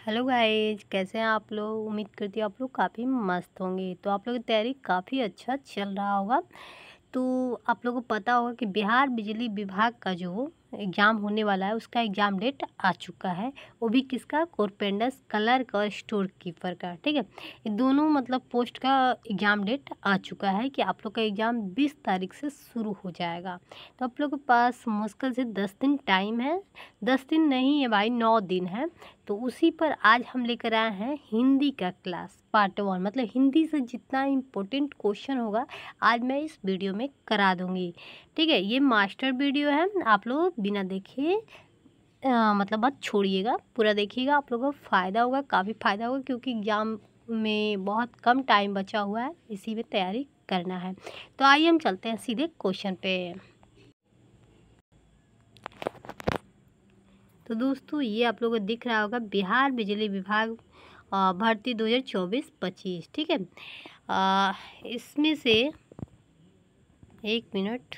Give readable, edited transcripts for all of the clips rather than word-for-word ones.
Hello guys, कैसे हैं आप लोग। उम्मीद करती हूँ आप लोग काफ़ी मस्त होंगे। तो आप लोगों की तैयारी काफ़ी अच्छा चल रहा होगा। तो आप लोगों को पता होगा कि बिहार बिजली विभाग का जो एग्ज़ाम होने वाला है उसका एग्ज़ाम डेट आ चुका है। वो भी किसका, कारपेंटर्स क्लर्क और स्टोर कीपर का। ठीक है, ये दोनों मतलब पोस्ट का एग्ज़ाम डेट आ चुका है कि आप लोग का एग्ज़ाम 20 तारीख से शुरू हो जाएगा। तो आप लोगों के पास मुश्किल से 10 दिन टाइम है। 10 दिन नहीं है भाई, 9 दिन है। तो उसी पर आज हम लेकर आए हैं हिंदी का क्लास पार्ट 1। मतलब हिंदी से जितना इम्पोर्टेंट क्वेश्चन होगा आज मैं इस वीडियो में करा दूंगी। ठीक है, ये मास्टर वीडियो है, आप लोग बिना देखे मतलब मत छोड़िएगा, पूरा देखिएगा। आप लोगों को फ़ायदा होगा, काफ़ी फ़ायदा होगा, क्योंकि एग्ज़ाम में बहुत कम टाइम बचा हुआ है, इसी में तैयारी करना है। तो आइए हम चलते हैं सीधे क्वेश्चन पे। तो दोस्तों, ये आप लोगों को दिख रहा होगा बिहार बिजली विभाग भर्ती 2024-25। ठीक है, इसमें से एक मिनट,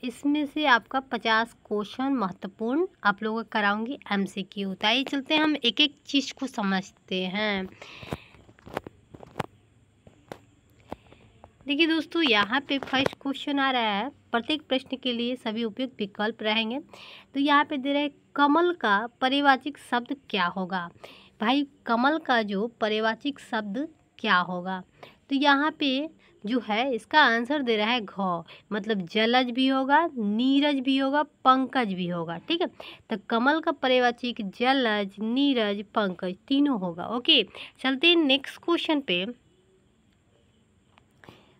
इसमें से आपका 50 क्वेश्चन महत्वपूर्ण आप लोगों को कराऊंगी MCQ। तो आइए चलते हैं, हम एक एक चीज़ को समझते हैं। देखिए दोस्तों, यहाँ पे फर्स्ट क्वेश्चन आ रहा है, प्रत्येक प्रश्न के लिए सभी उपयुक्त विकल्प रहेंगे। तो यहाँ पे दे रहे हैं, कमल का पारिभाषिक शब्द क्या होगा। भाई, कमल का जो पारिभाषिक शब्द क्या होगा। तो यहाँ पे जो है इसका आंसर दे रहा है घ। मतलब जलज भी होगा, नीरज भी होगा, पंकज भी होगा। ठीक है, तो कमल का पारिभाषिक जलज, नीरज, पंकज तीनों होगा। ओके, चलते हैं नेक्स्ट क्वेश्चन पे।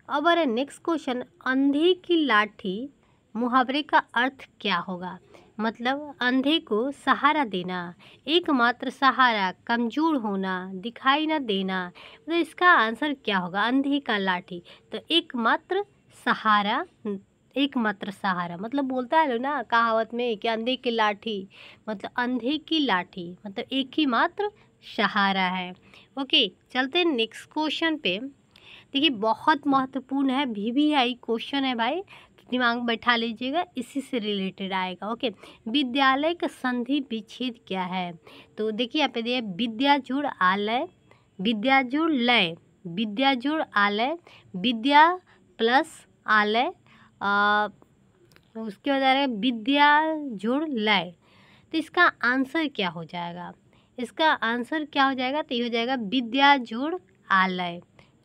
अब अरे नेक्स्ट क्वेश्चन, अंधे की लाठी मुहावरे का अर्थ क्या होगा। मतलब अंधे को सहारा देना, एकमात्र सहारा, कमजोर होना, दिखाई न देना। मतलब इसका आंसर क्या होगा, अंधे का लाठी। तो एकमात्र सहारा, एकमात्र सहारा मतलब बोलता है लो ना कहावत में कि अंधे की लाठी, मतलब अंधे की लाठी मतलब एक ही मात्र सहारा है। ओके, चलते हैं नेक्स्ट क्वेश्चन पे। देखिए बहुत महत्वपूर्ण है, VVI क्वेश्चन है भाई, तो दिमाग में बैठा लीजिएगा, इसी से रिलेटेड आएगा। ओके, विद्यालय का संधि विच्छेद क्या है। तो देखिए यहाँ पे दिए विद्या जुड़ आलय, विद्या जुड़ लय, विद्या जुड़ आलय, विद्या प्लस आलय, उसके बाद आ रहा है विद्या जुड़ लय। तो इसका आंसर क्या हो जाएगा, इसका आंसर क्या हो जाएगा, तो ये हो जाएगा विद्या जुड़ आलय।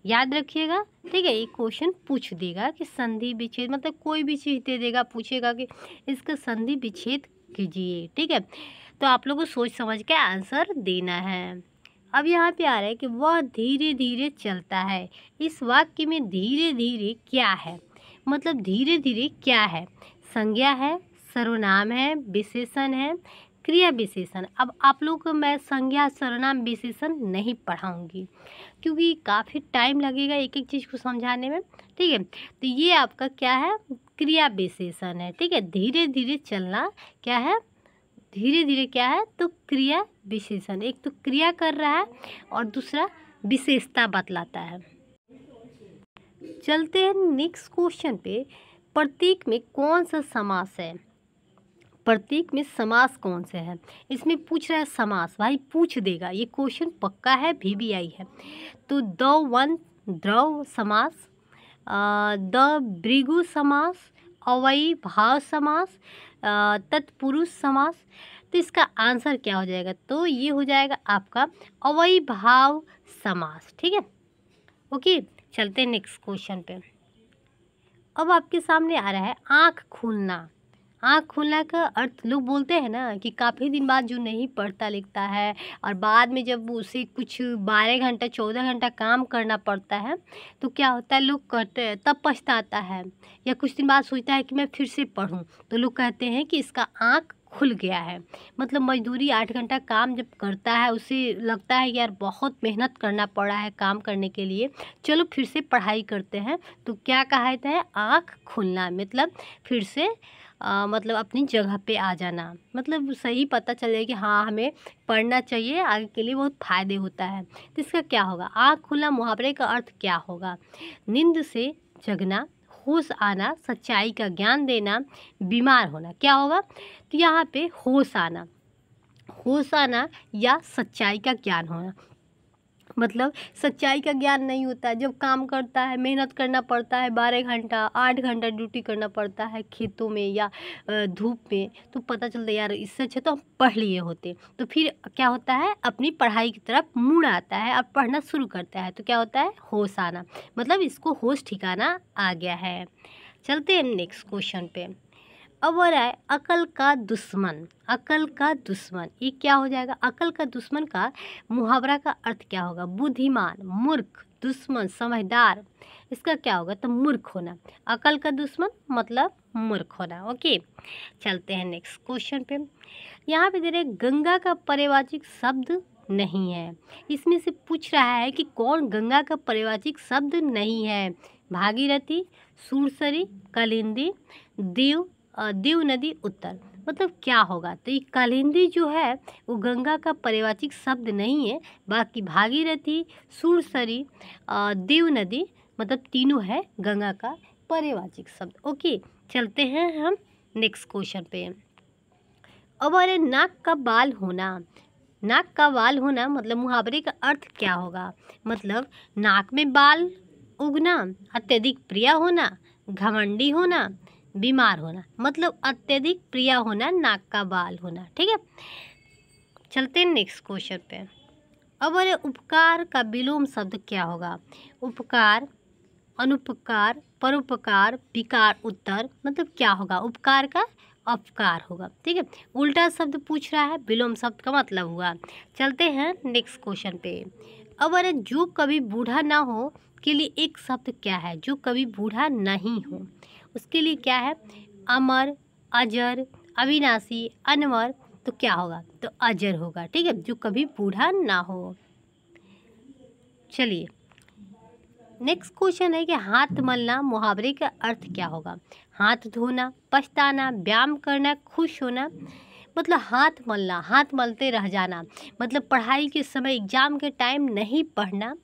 याद रखिएगा। ठीक है, ये क्वेश्चन पूछ देगा कि संधि विच्छेद, मतलब कोई भी चीज़ दे देगा, पूछेगा कि इसका संधि विच्छेद कीजिए। ठीक है, तो आप लोगों को सोच समझ के आंसर देना है। अब यहाँ पे आ रहा है कि वह धीरे धीरे चलता है। इस वाक्य में धीरे धीरे क्या है, मतलब धीरे धीरे क्या है, संज्ञा है, सर्वनाम है, विशेषण है, क्रिया विशेषण। अब आप लोग को मैं संज्ञा, सर्वनाम, विशेषण नहीं पढ़ाऊंगी, क्योंकि काफ़ी टाइम लगेगा एक एक चीज़ को समझाने में। ठीक है, तो ये आपका क्या है, क्रिया विशेषण है। ठीक है, धीरे धीरे चलना क्या है, धीरे धीरे क्या है, तो क्रिया विशेषण। एक तो क्रिया कर रहा है और दूसरा विशेषता बतलाता है। चलते हैं नेक्स्ट क्वेश्चन पे। प्रतीक में कौन सा समास है, प्रतीक में समास कौन से हैं। इसमें पूछ रहा है समास, भाई पूछ देगा, ये क्वेश्चन पक्का है, VVI है। तो द वन द्रव समास, द भृगु समास, अवयवी भाव समास, तत्पुरुष समास। तो इसका आंसर क्या हो जाएगा, तो ये हो जाएगा आपका अवयवी भाव समास। ठीक है, ओके, चलते हैं नेक्स्ट क्वेश्चन पे। अब आपके सामने आ रहा है आँख खोलना। आँख खोलना का अर्थ लोग बोलते हैं ना कि काफ़ी दिन बाद जो नहीं पढ़ता लिखता है और बाद में जब उसे कुछ 12 घंटा 14 घंटा काम करना पड़ता है, तो क्या होता है, लोग कहते हैं तब पछताता है, या कुछ दिन बाद सोचता है कि मैं फिर से पढ़ूं, तो लोग कहते हैं कि इसका आँख खुल गया है। मतलब मजदूरी 8 घंटा काम जब करता है, उसे लगता है यार बहुत मेहनत करना पड़ा है काम करने के लिए, चलो फिर से पढ़ाई करते हैं। तो क्या कहते हैं, आँख खुलना, मतलब फिर से मतलब अपनी जगह पे आ जाना, मतलब सही पता चल जाए कि हाँ हमें पढ़ना चाहिए, आगे के लिए बहुत फ़ायदे होता है। तो इसका क्या होगा, आँख खुलना मुहावरे का अर्थ क्या होगा, नींद से जगना, होश आना, सच्चाई का ज्ञान देना, बीमार होना। क्या होगा, तो यहाँ पे होश आना, होश आना या सच्चाई का ज्ञान होना। मतलब सच्चाई का ज्ञान नहीं होता है, जब काम करता है मेहनत करना पड़ता है, 12 घंटा 8 घंटा ड्यूटी करना पड़ता है खेतों में या धूप में, तो पता चलता है यार इससे अच्छा तो हम पढ़ लिए होते। तो फिर क्या होता है, अपनी पढ़ाई की तरफ मुड़ आता है और पढ़ना शुरू करता है, तो क्या होता है, होश आना। मतलब इसको होश ठिकाना आ गया है। चलते हैं नेक्स्ट क्वेश्चन पे। अब आ रहा है अकल का दुश्मन। अकल का दुश्मन ये क्या हो जाएगा, अकल का दुश्मन का मुहावरा का अर्थ क्या होगा, बुद्धिमान, मूर्ख, दुश्मन, समझदार। इसका क्या होगा, तो मूर्ख होना। अकल का दुश्मन मतलब मूर्ख होना। ओके, चलते हैं नेक्स्ट क्वेश्चन पे। यहाँ पे दे रहे गंगा का पारिभाषिक शब्द नहीं है। इसमें से पूछ रहा है कि कौन गंगा का पारिभाषिक शब्द नहीं है। भागीरथी, सुरसरी, कालिंदी, दीव, दीव नदी उत्तर। मतलब क्या होगा, तो ये कालिंदी जो है वो गंगा का पारिभाषिक शब्द नहीं है, बाकी भागीरथी, सुरसरी, दीव नदी मतलब तीनों है गंगा का पारिभाषिक शब्द। ओके, चलते हैं हम नेक्स्ट क्वेश्चन पे। अब अरे नाक का बाल होना। नाक का बाल होना मतलब मुहावरे का अर्थ क्या होगा, मतलब नाक में बाल उगना, अत्यधिक प्रिय होना, घमंडी होना, बीमार होना। मतलब अत्यधिक प्रिय होना, नाक का बाल होना। ठीक है, चलते हैं नेक्स्ट क्वेश्चन पे। अब अरे उपकार का विलोम शब्द क्या होगा, उपकार, अनुपकार, परोपकार, विकार, उत्तर। मतलब क्या होगा, उपकार का अपकार होगा। ठीक है, उल्टा शब्द पूछ रहा है, विलोम शब्द का मतलब हुआ। चलते हैं नेक्स्ट क्वेश्चन पे। अब अरे जो कभी बूढ़ा ना हो के लिए एक शब्द क्या है, जो कभी बूढ़ा नहीं हो उसके लिए क्या है, अमर, अजर, अविनाशी, अनवर। तो क्या होगा, तो अजर होगा। ठीक है, जो कभी बूढ़ा ना हो। चलिए नेक्स्ट क्वेश्चन है कि हाथ मलना मुहावरे का अर्थ क्या होगा। हाथ धोना, पछताना, व्यायाम करना, खुश होना। मतलब हाथ मलना, हाथ मलते रह जाना, मतलब पढ़ाई के समय एग्जाम के टाइम नहीं पढ़ना।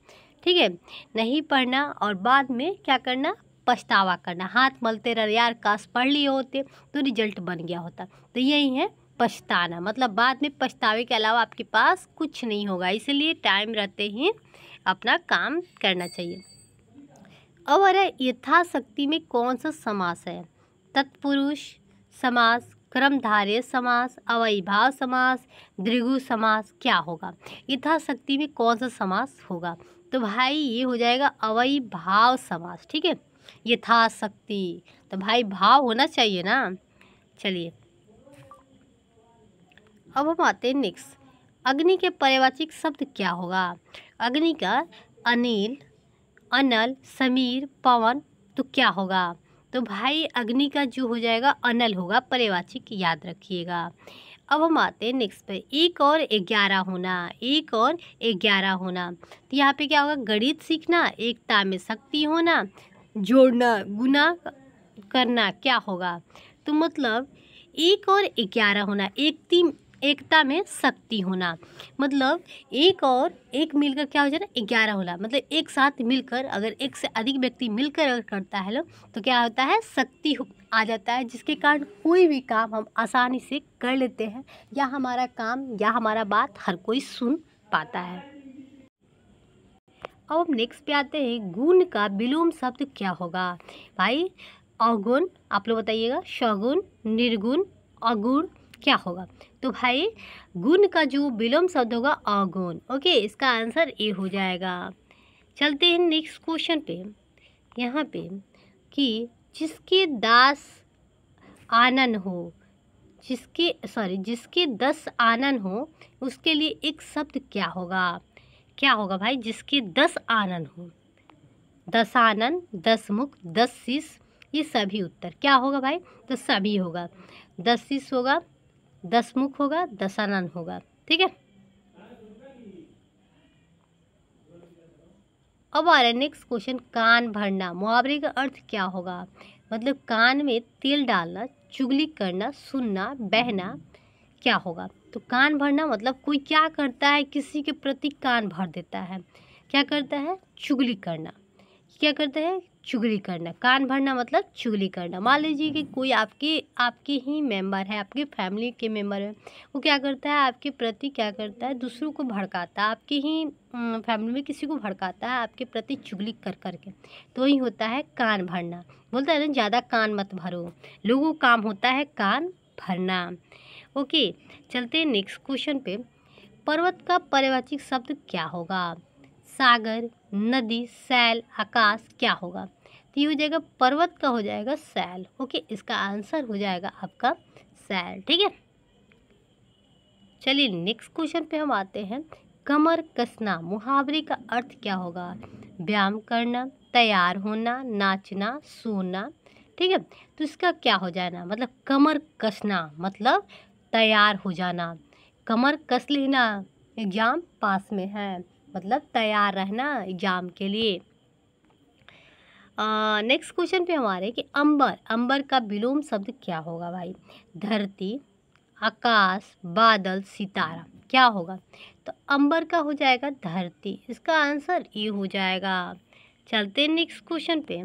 ठीक है, नहीं पढ़ना और बाद में क्या करना, पछतावा करना। हाथ मलते रह, यार काश पढ़ लिए होते तो रिजल्ट बन गया होता। तो यही है पछताना, मतलब बाद में पछतावे के अलावा आपके पास कुछ नहीं होगा, इसलिए टाइम रहते ही अपना काम करना चाहिए। अब अरे यथाशक्ति में कौन सा समास है, तत्पुरुष समास, कर्मधारय समास, अव्ययीभाव समास, द्विगु समास। क्या होगा, यथाशक्ति में कौन सा समास होगा, तो भाई ये हो जाएगा अव्ययीभाव समास। ठीक है, यथाशक्ति तो भाई भाव होना चाहिए ना। चलिए अब हम आते हैं नेक्स्ट। अग्नि के पारिभाषिक शब्द क्या होगा, अग्नि का अनिल, अनल, समीर, पवन। तो क्या होगा, तो भाई अग्नि का जो हो जाएगा अनल होगा, पारिभाषिक याद रखिएगा। अब हम आते हैं नेक्स्ट पे, 1 और 11 होना। 1 और 11 होना, तो यहाँ पे क्या होगा, गणित सीखना, एकता में शक्ति होना, जोड़ना, गुना करना। क्या होगा, तो मतलब 1 और 11 होना, एकता में शक्ति होना। मतलब 1 और 1 मिलकर क्या हो जाए ना, 11 होना। मतलब एक साथ मिलकर अगर एक से अधिक व्यक्ति मिलकर अगर करता है लोग तो क्या होता है, शक्ति आ जाता है, जिसके कारण कोई भी काम हम आसानी से कर लेते हैं, या हमारा काम या हमारा बात हर कोई सुन पाता है। अब हम नेक्स्ट पे आते हैं, गुण का विलोम शब्द क्या होगा भाई, अवगुण, आप लोग बताइएगा, सगुण, निर्गुण, अगुण। क्या होगा, तो भाई गुण का जो विलोम शब्द होगा अवगुण। ओके, इसका आंसर ए हो जाएगा। चलते हैं नेक्स्ट क्वेश्चन पे। यहाँ पे कि जिसके दास आनन हो, जिसके 10 आनन हो उसके लिए एक शब्द क्या होगा। क्या होगा भाई, जिसके 10 आनन हो, 10 आनन, 10 मुख, 10 शीश, ये सभी उत्तर क्या होगा भाई, तो सभी होगा। 10 शीश होगा, 10 मुख होगा, 10 आनन होगा। ठीक है, अब आ रहा है नेक्स्ट क्वेश्चन, कान भरना मुहावरे का अर्थ क्या होगा। मतलब कान में तेल डालना, चुगली करना, सुनना, बहना। क्या होगा, तो कान भरना मतलब कोई क्या करता है, किसी के प्रति कान भर देता है। क्या करता है, चुगली करना। क्या करता है, चुगली करना। कान भरना मतलब चुगली करना। मान लीजिए कि कोई आपके ही मेंबर है, आपके फैमिली के मेंबर है, वो क्या करता है आपके प्रति, क्या करता है दूसरों को भड़काता है, आपके ही फैमिली में किसी को भड़काता है आपके प्रति चुगली कर करके, तो वही होता है कान भरना। बोलता है ना ज़्यादा कान मत भरो, लोगों का काम होता है कान भरना। ओके, चलते हैं नेक्स्ट क्वेश्चन पे। पर्वत का पर्यायवाची शब्द क्या होगा? सागर, नदी, सैल, आकाश, क्या होगा? तो ये हो जाएगा पर्वत का हो जाएगा सैल। ओके, इसका आंसर हो जाएगा आपका सैल। ठीक है, चलिए नेक्स्ट क्वेश्चन पे हम आते हैं। कमर कसना मुहावरे का अर्थ क्या होगा? व्यायाम करना, तैयार होना, नाचना, सोना। ठीक है, तो इसका क्या हो जाना, मतलब कमर कसना मतलब तैयार हो जाना। कमर कस लेना, एग्जाम पास में है, मतलब तैयार रहना एग्जाम के लिए। नेक्स्ट क्वेश्चन पे हमारे कि अंबर, अंबर का विलोम शब्द क्या होगा भाई? धरती, आकाश, बादल, सितारा, क्या होगा? तो अंबर का हो जाएगा धरती, इसका आंसर ये हो जाएगा। चलते हैं नेक्स्ट क्वेश्चन पे।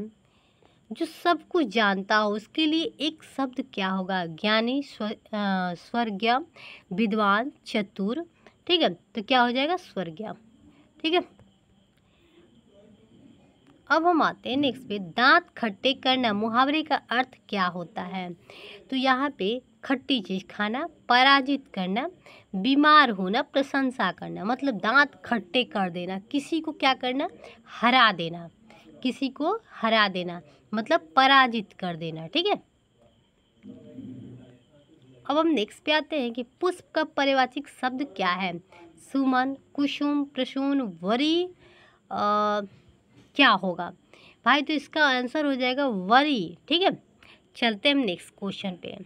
जो सब कुछ जानता हो उसके लिए एक शब्द क्या होगा? ज्ञानी, स्वर्गीय, विद्वान, चतुर। ठीक है, तो क्या हो जाएगा? स्वर्गीय। ठीक है, अब हम आते हैं नेक्स्ट पे। दांत खट्टे करना मुहावरे का अर्थ क्या होता है? तो यहाँ पे खट्टी चीज़ खाना, पराजित करना, बीमार होना, प्रशंसा करना। मतलब दांत खट्टे कर देना, किसी को क्या करना? हरा देना, किसी को हरा देना मतलब पराजित कर देना। ठीक है, अब हम नेक्स्ट पे आते हैं कि पुष्प का पर्यायवाची शब्द क्या है? सुमन, कुसुम, प्रसून, वरी, क्या होगा भाई? तो इसका आंसर हो जाएगा वरी। ठीक है, चलते हैं हम नेक्स्ट क्वेश्चन पे।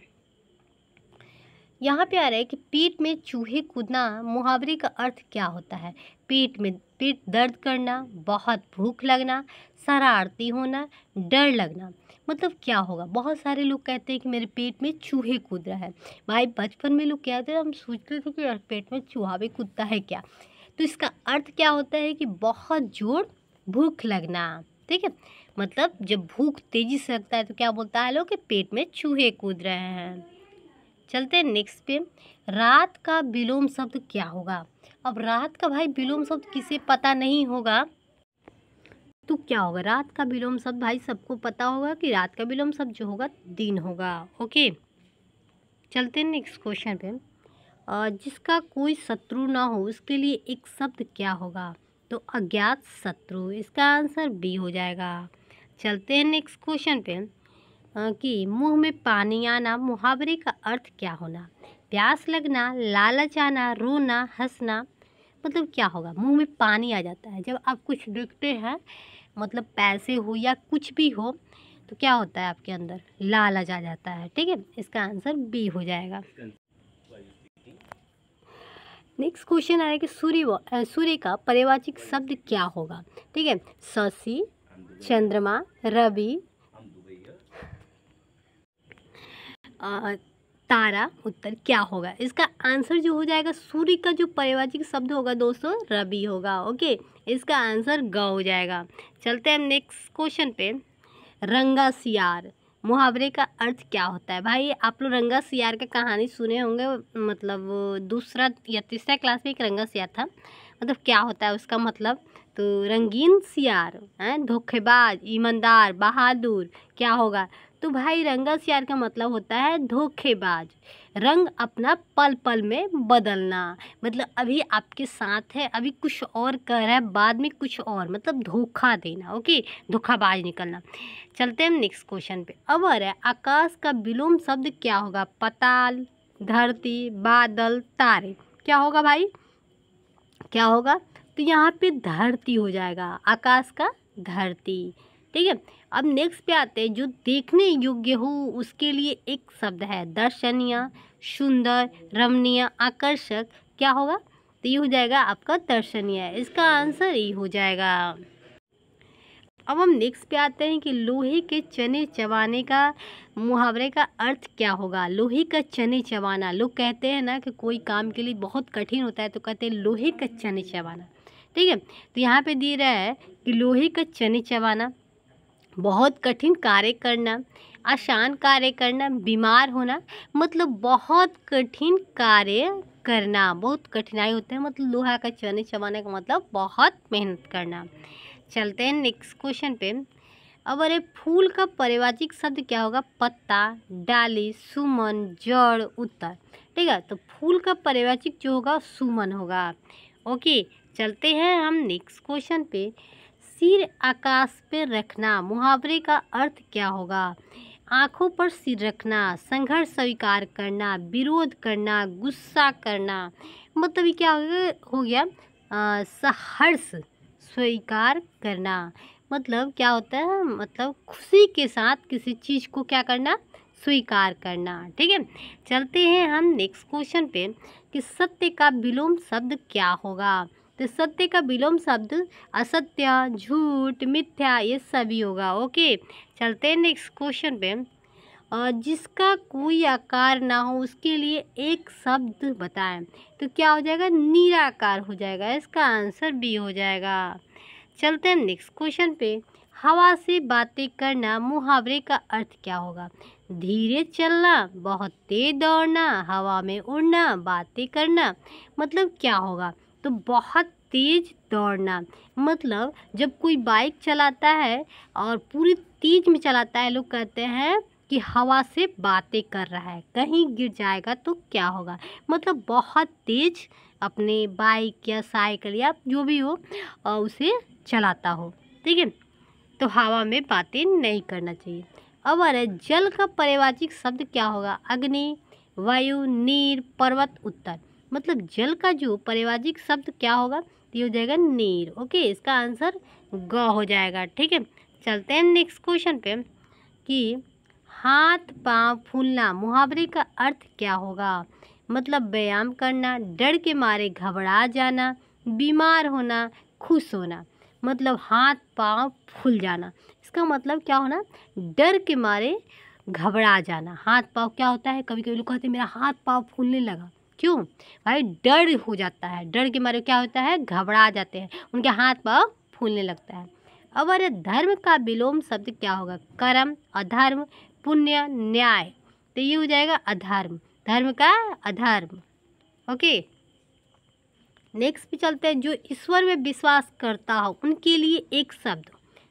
यहाँ पे आ रहा है कि पेट में चूहे कूदना मुहावरे का अर्थ क्या होता है? पेट दर्द करना, बहुत भूख लगना, शरारती होना, डर लगना। मतलब क्या होगा? बहुत सारे लोग कहते हैं कि मेरे पेट में चूहे कूद रहा है। भाई बचपन में लोग कहते हैं, हम सोचते थे कि यार पेट में चूहा भी कूदता है क्या? तो इसका अर्थ क्या होता है कि बहुत जोर भूख लगना। ठीक है, मतलब जब भूख तेजी से लगता है तो क्या बोलता है लोग कि पेट में चूहे कूद रहे हैं। चलते हैं नेक्स्ट पे। रात का विलोम शब्द क्या होगा? अब रात का भाई विलोम शब्द किसे पता नहीं होगा, तो क्या होगा? रात का विलोम शब्द भाई सबको पता होगा कि रात का विलोम शब्द जो होगा दिन होगा। ओके, चलते हैं नेक्स्ट क्वेश्चन पे। जिसका कोई शत्रु ना हो उसके लिए एक शब्द क्या होगा? तो अज्ञात शत्रु, इसका आंसर बी हो जाएगा। चलते हैं नेक्स्ट क्वेश्चन पे कि मुंह में पानी आना मुहावरे का अर्थ क्या होना? प्यास लगना, लालच आना, रोना, हंसना। मतलब क्या होगा? मुंह में पानी आ जाता है जब आप कुछ देखते हैं, मतलब पैसे हो या कुछ भी हो, तो क्या होता है आपके अंदर? लालच आ जाता है। ठीक है, इसका आंसर बी हो जाएगा। नेक्स्ट क्वेश्चन आया कि सूर्य का पर्यायवाची शब्द क्या होगा? ठीक है, शशि, चंद्रमा, रवि, तारा, उत्तर क्या होगा? इसका आंसर जो हो जाएगा, सूर्य का जो पर्यायवाची शब्द होगा दोस्तों रवि होगा। ओके, इसका आंसर ग हो जाएगा। चलते हैं हम नेक्स्ट क्वेश्चन पे। रंगा सियार मुहावरे का अर्थ क्या होता है? भाई आप लोग रंगा सियार का कहानी सुने होंगे, मतलब दूसरा या तीसरा क्लास में एक रंगा सियार था। मतलब क्या होता है उसका मतलब? तो रंगीन सियार हैं, धोखेबाज, ईमानदार, बहादुर, क्या होगा? तो भाई रंगा सियार का मतलब होता है धोखेबाज। रंग अपना पल पल में बदलना, मतलब अभी आपके साथ है, अभी कुछ और कर रहा है, बाद में कुछ और, मतलब धोखा देना। ओके, धोखाबाज निकलना। चलते हैं हम नेक्स्ट क्वेश्चन पे। अब आ रहा है आकाश का विलोम शब्द क्या होगा? पाताल, धरती, बादल, तारे, क्या होगा भाई? क्या होगा? तो यहाँ पे धरती हो जाएगा, आकाश का धरती। ठीक है, अब नेक्स्ट पे आते हैं। जो देखने योग्य हो उसके लिए एक शब्द है, दर्शनीय, सुंदर, रमणीय, आकर्षक, क्या होगा? तो ये हो जाएगा आपका दर्शनीय, इसका आंसर ये हो जाएगा। अब हम नेक्स्ट पे आते हैं कि लोहे के चने चबाने का मुहावरे का अर्थ क्या होगा? लोहे का चने चबाना, लोग कहते हैं ना कि कोई काम के लिए बहुत कठिन होता है तो कहते हैं लोहे का चने चबाना। ठीक है, तो यहाँ पे दिए रहा है कि लोहे का चने चबाना, बहुत कठिन कार्य करना, आसान कार्य करना, बीमार होना, मतलब बहुत कठिन कार्य करना, बहुत कठिनाई होते हैं, मतलब लोहा का चने चबाने का मतलब बहुत मेहनत करना। चलते हैं नेक्स्ट क्वेश्चन पे। अब अरे फूल का पारिभाषिक शब्द क्या होगा? पत्ता, डाली, सुमन, जड़, उत्तर। ठीक है, तो फूल का पारिभाषिक जो होगा सुमन होगा। ओके, चलते हैं हम नेक्स्ट क्वेश्चन पे। सिर आकाश पे रखना, मुहावरे का अर्थ क्या होगा? आंखों पर सिर रखना, संघर्ष स्वीकार करना, विरोध करना, गुस्सा करना, मतलब ये क्या हो गया? सहर्ष स्वीकार करना, मतलब क्या होता है? मतलब खुशी के साथ किसी चीज़ को क्या करना? स्वीकार करना। ठीक है, चलते हैं हम नेक्स्ट क्वेश्चन पे कि सत्य का विलोम शब्द क्या होगा? तो सत्य का विलोम शब्द असत्य, झूठ, मिथ्या, ये सभी होगा। ओके, चलते हैं नेक्स्ट क्वेश्चन पे। जिसका कोई आकार ना हो उसके लिए एक शब्द बताएं, तो क्या हो जाएगा? निराकार हो जाएगा, इसका आंसर बी हो जाएगा। चलते हैं नेक्स्ट क्वेश्चन पे। हवा से बातें करना, मुहावरे का अर्थ क्या होगा? धीरे चलना, बहुत तेज दौड़ना, हवा में उड़ना, बातें करना, मतलब क्या होगा? तो बहुत तेज दौड़ना, मतलब जब कोई बाइक चलाता है और पूरी तेज में चलाता है, लोग कहते हैं कि हवा से बातें कर रहा है, कहीं गिर जाएगा तो क्या होगा? मतलब बहुत तेज अपने बाइक या साइकिल या जो भी हो उसे चलाता हो। ठीक है, तो हवा में बातें नहीं करना चाहिए। अब आ रहा है जल का पारिभाषिक शब्द क्या होगा? अग्नि, वायु, नीर, पर्वत, उत्तर। मतलब जल का जो पारिभाषिक शब्द क्या होगा? तो ये हो जाएगा नीर। ओके, इसका आंसर ग हो जाएगा। ठीक है, चलते हैं नेक्स्ट क्वेश्चन पे कि हाथ पांव फूलना, मुहावरे का अर्थ क्या होगा? मतलब व्यायाम करना, डर के मारे घबरा जाना, बीमार होना, खुश होना, मतलब हाथ पांव फूल जाना, इसका मतलब क्या होना? डर के मारे घबरा जाना। हाथ पांव क्या होता है? कभी कभी लोग कहते हैं मेरा हाथ पांव फूलने लगा, क्यों भाई? डर हो जाता है, डर के मारे क्या होता है? घबरा जाते हैं, उनके हाथ पांव फूलने लगता है। अब अरे धर्म का विलोम शब्द क्या होगा? कर्म, अधर्म, पुण्य, न्याय, तो ये हो जाएगा अधर्म, धर्म का अधर्म। ओके, नेक्स्ट पे चलते हैं। जो ईश्वर में विश्वास करता हो उनके लिए एक शब्द,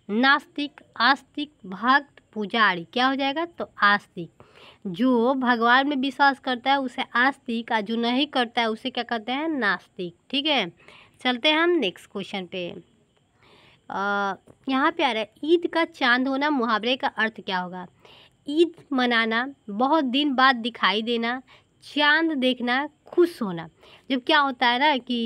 नास्तिक, आस्तिक, भक्त, पुजारी, क्या हो जाएगा? तो आस्तिक। जो भगवान में विश्वास करता है उसे आस्तिक, और जो नहीं करता है उसे क्या कहते हैं? नास्तिक। ठीक है, चलते हैं हम नेक्स्ट क्वेश्चन पे। यहाँ पे आ रहा है ईद का चांद होना, मुहावरे का अर्थ क्या होगा? ईद मनाना, बहुत दिन बाद दिखाई देना, चांद देखना, खुश होना। जब क्या होता है ना कि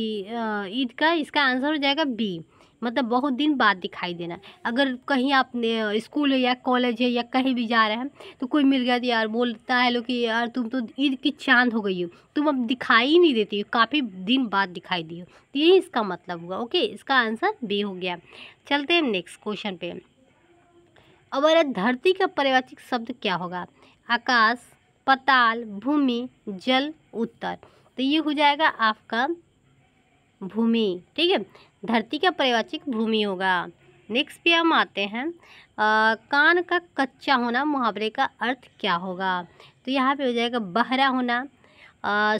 ईद का, इसका आंसर हो जाएगा बी, मतलब बहुत दिन बाद दिखाई देना। अगर कहीं आप स्कूल है या कॉलेज है या कहीं भी जा रहे हैं तो कोई मिल गया तो यार बोलता है लोग कि यार तुम तो ईद की चांद हो गई हो, तुम अब दिखाई ही नहीं देती हो, काफ़ी दिन बाद दिखाई दी हो, तो यही इसका मतलब हुआ। ओके, इसका आंसर बी हो गया। चलते हैं नेक्स्ट क्वेश्चन पे। अब अरे धरती का पारिभाषिक शब्द क्या होगा? आकाश, पाताल, भूमि, जल, उत्तर। तो ये हो जाएगा आपका भूमि। ठीक है, धरती का पारिभाषिक भूमि होगा। नेक्स्ट पे हम आते हैं। कान का कच्चा होना, मुहावरे का अर्थ क्या होगा? तो यहाँ पे हो जाएगा बहरा होना,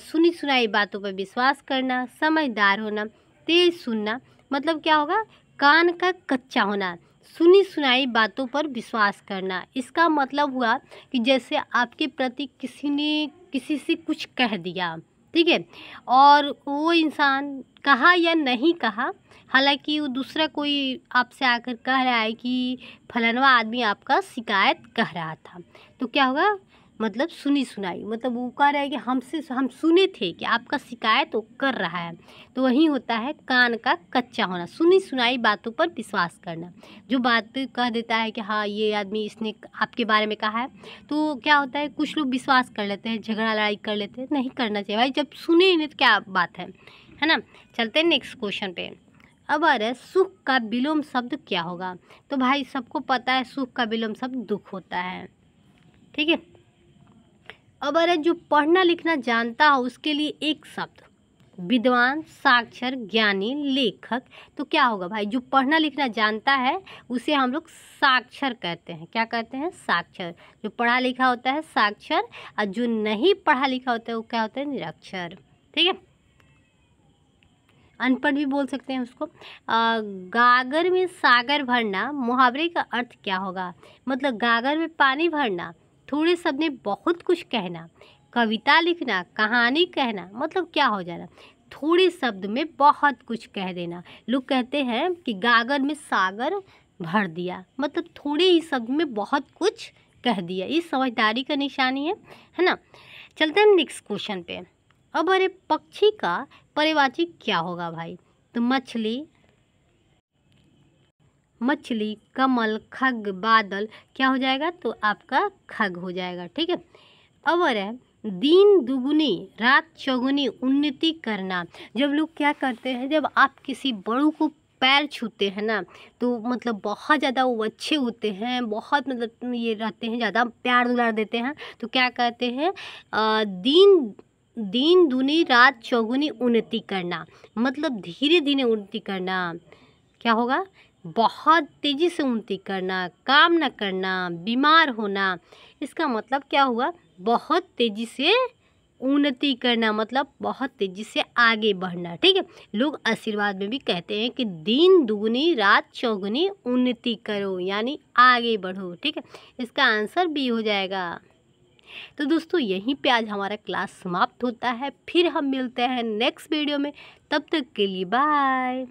सुनी सुनाई बातों पर विश्वास करना, समझदार होना, तेज सुनना, मतलब क्या होगा? कान का कच्चा होना, सुनी सुनाई बातों पर विश्वास करना। इसका मतलब हुआ कि जैसे आपके प्रति किसी ने किसी से कुछ कह दिया, ठीक है, और वो इंसान कहा या नहीं कहा, हालांकि वो दूसरा कोई आपसे आकर कह रहा है कि फलाना आदमी आपका शिकायत कह रहा था, तो क्या होगा? मतलब सुनी सुनाई, मतलब वो कह रहा है कि हम सुने थे कि आपका शिकायत वो कर रहा है, तो वही होता है कान का कच्चा होना, सुनी सुनाई बातों पर विश्वास करना। जो बात कह देता है कि हाँ ये आदमी इसने आपके बारे में कहा है, तो क्या होता है कुछ लोग विश्वास कर लेते हैं, झगड़ा लड़ाई कर लेते हैं, नहीं करना चाहिए भाई, जब सुने ही नहीं तो क्या बात है ना। चलते हैं नेक्स्ट क्वेश्चन पे। अब आ रहा है सुख का विलोम शब्द क्या होगा? तो भाई सबको पता है सुख का विलोम शब्द दुख होता है। ठीक है, अब अरे जो पढ़ना लिखना जानता हो उसके लिए एक शब्द, विद्वान, साक्षर, ज्ञानी, लेखक। तो क्या होगा भाई, जो पढ़ना लिखना जानता है उसे हम लोग साक्षर कहते हैं। क्या कहते हैं? साक्षर। जो पढ़ा लिखा होता है साक्षर, और जो नहीं पढ़ा लिखा होता है वो क्या होता है? निरक्षर। ठीक है, अनपढ़ भी बोल सकते हैं उसको। गागर में सागर भरना, मुहावरे का अर्थ क्या होगा? मतलब गागर में पानी भरना, थोड़े शब्द में बहुत कुछ कहना, कविता लिखना, कहानी कहना। मतलब क्या हो जाना? थोड़े शब्द में बहुत कुछ कह देना। लोग कहते हैं कि गागर में सागर भर दिया, मतलब थोड़े ही शब्द में बहुत कुछ कह दिया। ये समझदारी का निशानी है ना। चलते हैं नेक्स्ट क्वेश्चन पे। अब अरे पक्षी का पर्यायवाची क्या होगा भाई? तो मछली, मछली, कमल, खग, बादल। क्या हो जाएगा? तो आपका खग हो जाएगा। ठीक है, अब है दिन दुगुनी रात चौगुनी उन्नति करना। जब लोग क्या करते हैं, जब आप किसी बड़ों को पैर छूते हैं ना, तो मतलब बहुत ज़्यादा वो अच्छे होते हैं, बहुत मतलब ये रहते हैं, ज़्यादा प्यार दुलार देते हैं। तो क्या कहते हैं? दिन दूनी रात चौगुनी उन्नति करना, मतलब धीरे धीरे उन्नति करना। क्या होगा? बहुत तेज़ी से उन्नति करना, काम न करना, बीमार होना। इसका मतलब क्या हुआ? बहुत तेज़ी से उन्नति करना, मतलब बहुत तेज़ी से आगे बढ़ना। ठीक है, लोग आशीर्वाद में भी कहते हैं कि दिन दुगुनी रात चौगुनी उन्नति करो, यानी आगे बढ़ो। ठीक है, इसका आंसर बी हो जाएगा। तो दोस्तों यहीं पे आज हमारा क्लास समाप्त होता है। फिर हम मिलते हैं नेक्स्ट वीडियो में। तब तक के लिए बाय।